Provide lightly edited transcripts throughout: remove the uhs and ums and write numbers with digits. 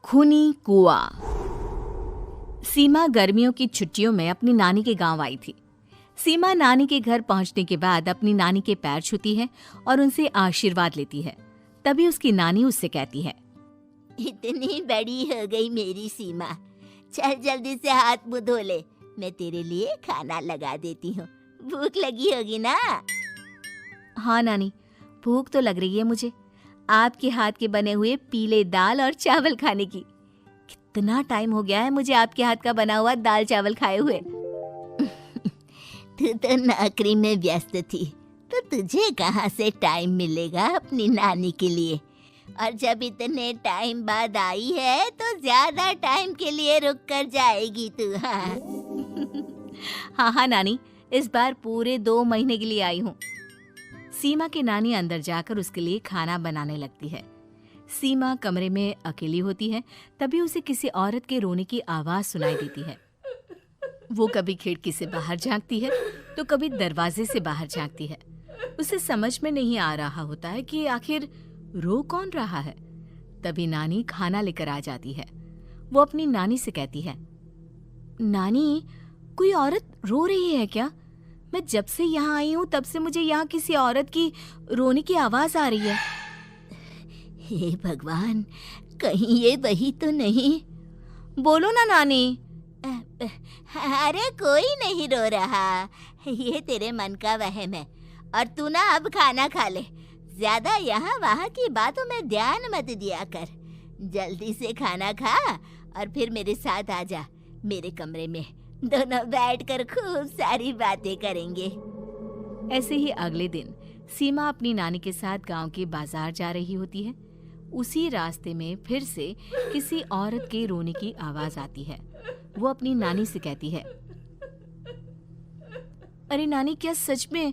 खूनी कुआं। सीमा गर्मियों की छुट्टियों में अपनी नानी के गांव आई थी। सीमा नानी के घर पहुंचने के बाद अपनी नानी के पैर छूती है और उनसे आशीर्वाद लेती है। तभी उसकी नानी उससे कहती है, इतनी बड़ी हो गई मेरी सीमा, चल जल्दी से हाथ मुंह धो ले, मैं तेरे लिए खाना लगा देती हूँ। भूख लगी होगी ना? हाँ नानी, भूख तो लग रही है मुझे, आपके हाथ के बने हुए पीले दाल और चावल खाने की। कितना टाइम हो गया है मुझे आपके हाथ का बना हुआ दाल चावल खाए हुए। तू तो नौकरी में व्यस्त थी, तो तुझे कहाँ से टाइम मिलेगा अपनी नानी के लिए? और जब इतने टाइम बाद आई है तो ज्यादा टाइम के लिए रुक कर जाएगी तू। हाँ हाँ नानी, इस बार पूरे 2 महीने के लिए आई हूँ। सीमा की नानी अंदर जाकर उसके लिए खाना बनाने लगती है। सीमा कमरे में अकेली होती है, तभी उसे किसी औरत के रोने की आवाज सुनाई देती है। वो कभी खिड़की से बाहर झांकती है तो कभी दरवाजे से बाहर झांकती है। उसे समझ में नहीं आ रहा होता है कि आखिर रो कौन रहा है। तभी नानी खाना लेकर आ जाती है। वो अपनी नानी से कहती है, नानी, कोई औरत रो रही है क्या? मैं जब से यहाँ आई हूँ तब से मुझे यहाँ किसी औरत की रोने की आवाज आ रही है। हे भगवान, कहीं ये वही तो नहीं? बोलो ना नानी। अरे कोई नहीं रो रहा, ये तेरे मन का वहम है। और तू ना अब खाना खा ले, ज्यादा यहाँ वहाँ की बातों में ध्यान मत दिया कर। जल्दी से खाना खा और फिर मेरे साथ आ जा मेरे कमरे में, दोनों बैठकर खूब सारी बातें करेंगे। ऐसे ही अगले दिन सीमा अपनी नानी के साथ गांव के बाजार जा रही होती है। उसी रास्ते में फिर से किसी औरत के रोने की आवाज आती है। वो अपनी नानी से कहती है, अरे नानी, क्या सच में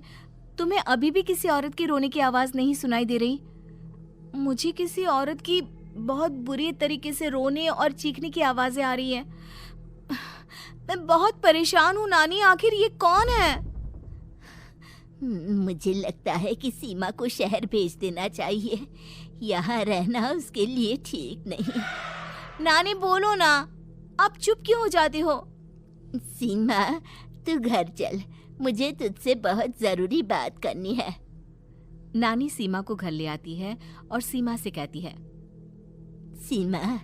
तुम्हें अभी भी किसी औरत की रोने की आवाज नहीं सुनाई दे रही? मुझे किसी औरत की बहुत बुरी तरीके से रोने और चीखने की आवाजें आ रही हैं। मैं बहुत परेशान हूँ नानी, आखिर ये कौन है? मुझे लगता है कि सीमा को शहर भेज देना चाहिए, यहाँ रहना उसके लिए ठीक नहीं। नानी बोलो ना, आप चुप क्यों हो जाती हो? सीमा, तू घर चल, मुझे तुझसे बहुत जरूरी बात करनी है। नानी सीमा को घर ले आती है और सीमा से कहती है, सीमा,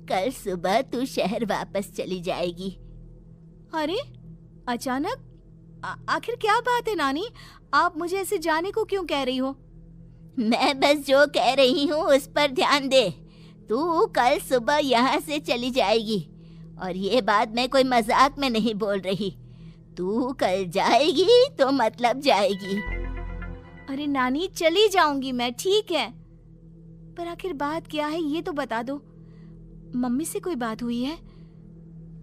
कल सुबह तू शहर वापस चली जाएगी। अरे अचानक? आखिर क्या बात है नानी, आप मुझे ऐसे जाने को क्यों कह रही हो? मैं बस जो कह रही हूँ उस पर ध्यान दे। तू कल सुबह यहाँ से चली जाएगी, और ये बात मैं कोई मजाक में नहीं बोल रही। तू कल जाएगी तो मतलब जाएगी। अरे नानी, चली जाऊंगी मैं, ठीक है, पर आखिर बात क्या है ये तो बता दो। मम्मी से कोई बात हुई है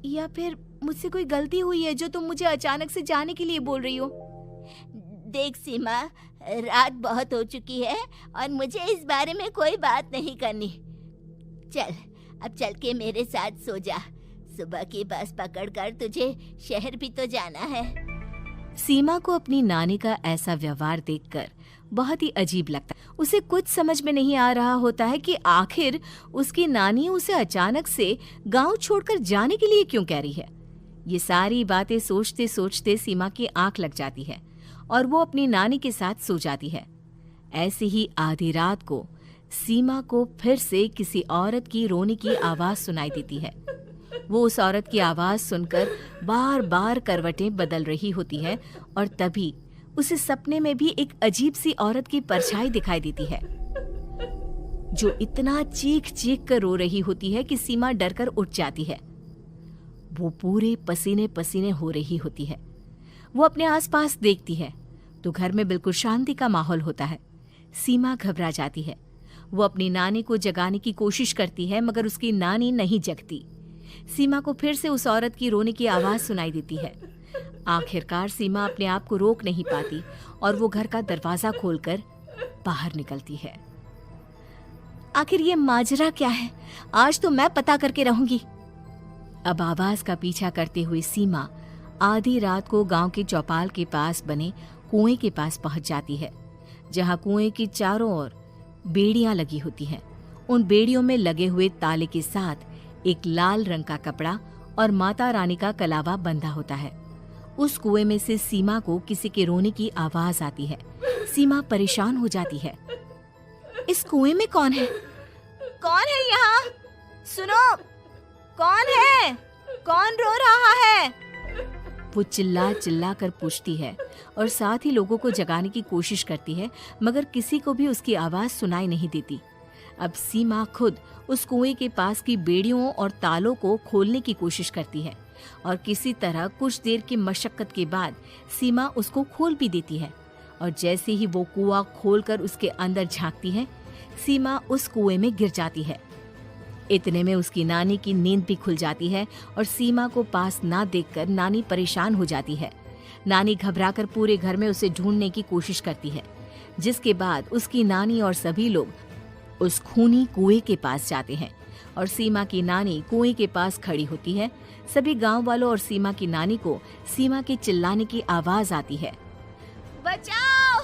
या फिर मुझसे कोई गलती हुई है जो तुम मुझे अचानक से जाने के लिए बोल रही हो? देख सीमा, रात बहुत हो चुकी है और मुझे इस बारे में कोई बात नहीं करनी। चल, अब चल के मेरे साथ सो जा। सुबह की बस पकड़कर तुझे शहर भी तो जाना है। सीमा को अपनी नानी का ऐसा व्यवहार देखकर बहुत ही अजीब लगता है। उसे कुछ समझ में नहीं आ रहा होता है कि आखिर उसकी नानी उसे अचानक से गांव छोड़कर जाने के लिए क्यों कह रही है। ये सारी बातें सोचते सोचते सीमा की आंख लग जाती है और वो अपनी नानी के साथ सो जाती है। ऐसे ही आधी रात को सीमा को फिर से किसी औरत की रोने की आवाज सुनाई देती है। वो उस औरत की आवाज सुनकर बार बार करवटें बदल रही होती है और तभी उसे सपने में भी एक अजीब सी औरत की परछाई दिखाई देती है, जो इतना चीख चीख कर रो रही होती है कि सीमा डरकर उठ जाती है। वो पूरे पसीने पसीने हो रही होती है। वो अपने आसपास देखती है तो घर में बिल्कुल शांति का माहौल होता है। सीमा घबरा जाती है। वो अपनी नानी को जगाने की कोशिश करती है, मगर उसकी नानी नहीं जगती। सीमा को फिर से उस औरत की रोने की आवाज सुनाई देती है। आखिरकार सीमा अपने आप को रोक नहीं पाती और वो घर का दरवाजा खोलकर बाहर निकलती है। आखिर ये माजरा क्या है? आज तो मैं पता करके रहूंगी। अब आवाज का पीछा करते हुए सीमा आधी रात को गांव के चौपाल के पास बने कुएं के पास पहुंच जाती है, जहां कुएं की चारों ओर बेड़ियां लगी होती हैं उन बेड़ियों में लगे हुए ताले के साथ एक लाल रंग का कपड़ा और माता रानी का कलावा बंधा होता है। उस कुएं में से सीमा को किसी के रोने की आवाज आती है। सीमा परेशान हो जाती है। इस कुएं में कौन है? कौन है यहाँ? सुनो, कौन है? कौन रो रहा है? वो चिल्ला चिल्ला कर पूछती है और साथ ही लोगों को जगाने की कोशिश करती है, मगर किसी को भी उसकी आवाज सुनाई नहीं देती। अब सीमा खुद उस कुएं के पास की बेड़ियों और तालों को खोलने की कोशिश करती है और किसी तरह कुछ देर की मशक्कत के बाद सीमा उसको खोल भी देती है। और जैसे ही वो कुआं खोलकर उसके अंदर झांकती है, सीमा उस कुएं में गिर जाती है। इतने में उसकी नानी की नींद भी खुल जाती है और सीमा को पास ना देखकर नानी परेशान हो जाती है। नानी घबराकर पूरे घर में उसे ढूंढने की कोशिश करती है, जिसके बाद उसकी नानी और सभी लोग उस खूनी कुएं के पास जाते हैं और सीमा की नानी कुएं के पास खड़ी होती है। सभी गांव वालों और सीमा की नानी को सीमा के चिल्लाने की आवाज आती है। बचाओ,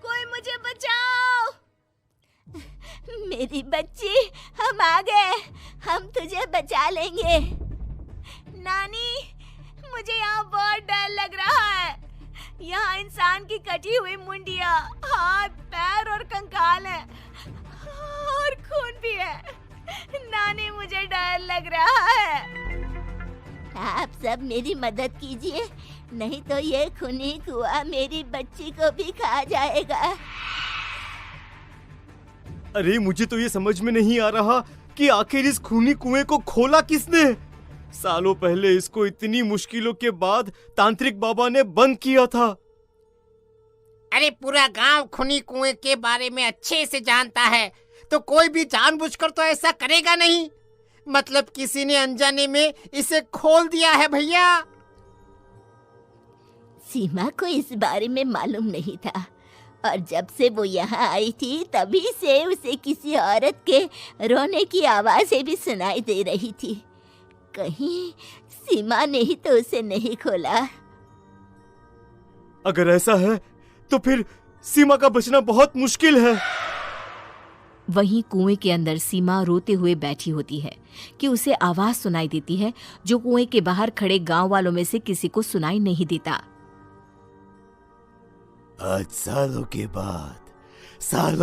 कोई मुझे बचाओ। मेरी बच्ची, हम आ गए, हम तुझे बचा लेंगे। नानी, मुझे यहाँ बहुत डर लग रहा है। यहाँ इंसान की कटी हुई मुंडिया, हाथ, पैर और कंकाल है और खून भी है। नानी, मुझे डर लग रहा है। आप सब मेरी मदद कीजिए, नहीं तो ये खूनी कुआं मेरी बच्ची को भी खा जाएगा। अरे मुझे तो ये समझ में नहीं आ रहा कि आखिर इस खूनी कुएं को खोला किसने। सालों पहले इसको इतनी मुश्किलों के बाद तांत्रिक बाबा ने बंद किया था। अरे पूरा गांव खूनी कुएं के बारे में अच्छे से जानता है, तो कोई भी जानबूझकर तो ऐसा करेगा नहीं। मतलब किसी ने अनजाने में इसे खोल दिया है भैया। सीमा को इस बारे में मालूम नहीं था और जब से वो यहाँ आई थी तभी से उसे किसी औरत के रोने की आवाजें भी सुनाई दे रही थी। कहीं सीमा ने ही तो उसे नहीं खोला। अगर ऐसा है तो फिर सीमा का बचना बहुत मुश्किल है। वहीं कुएं के अंदर सीमा रोते हुए बैठी होती है कि उसे आवाज सुनाई देती है जो कुएं के बाहर खड़े गांव वालों में से किसी को सुनाई नहीं देता। आज सालों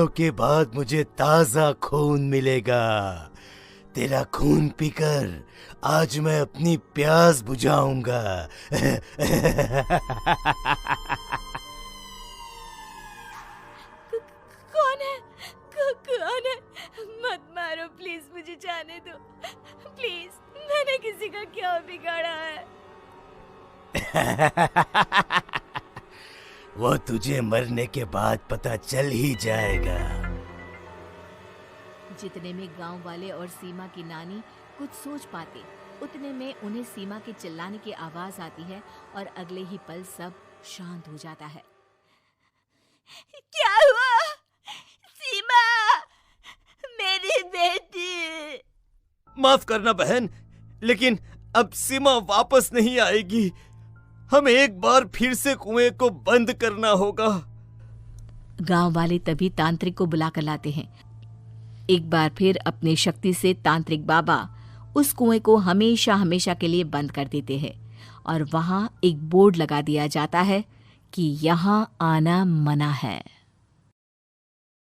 के बाद मुझे ताजा खून मिलेगा। तेरा खून पीकर आज मैं अपनी प्यास बुझाऊंगा। कौन है? मत मारो प्लीज, मुझे जाने दो प्लीज। मैंने किसी का क्या बिगाड़ा है? वो तुझे मरने के बाद पता चल ही जाएगा। जितने में गांव वाले और सीमा की नानी कुछ सोच पाते, उतने में उन्हें सीमा के चिल्लाने की आवाज आती है और अगले ही पल सब शांत हो जाता है। क्या हुआ? सीमा, मेरी बेटी। माफ करना बहन, लेकिन अब सीमा वापस नहीं आएगी। हमें एक बार फिर से कुएं को बंद करना होगा। गांव वाले तभी तांत्रिक को बुलाकर लाते हैं। एक बार फिर अपनी शक्ति से तांत्रिक बाबा उस कुएं को हमेशा हमेशा के लिए बंद कर देते हैं और वहां एक बोर्ड लगा दिया जाता है कि यहाँ आना मना है।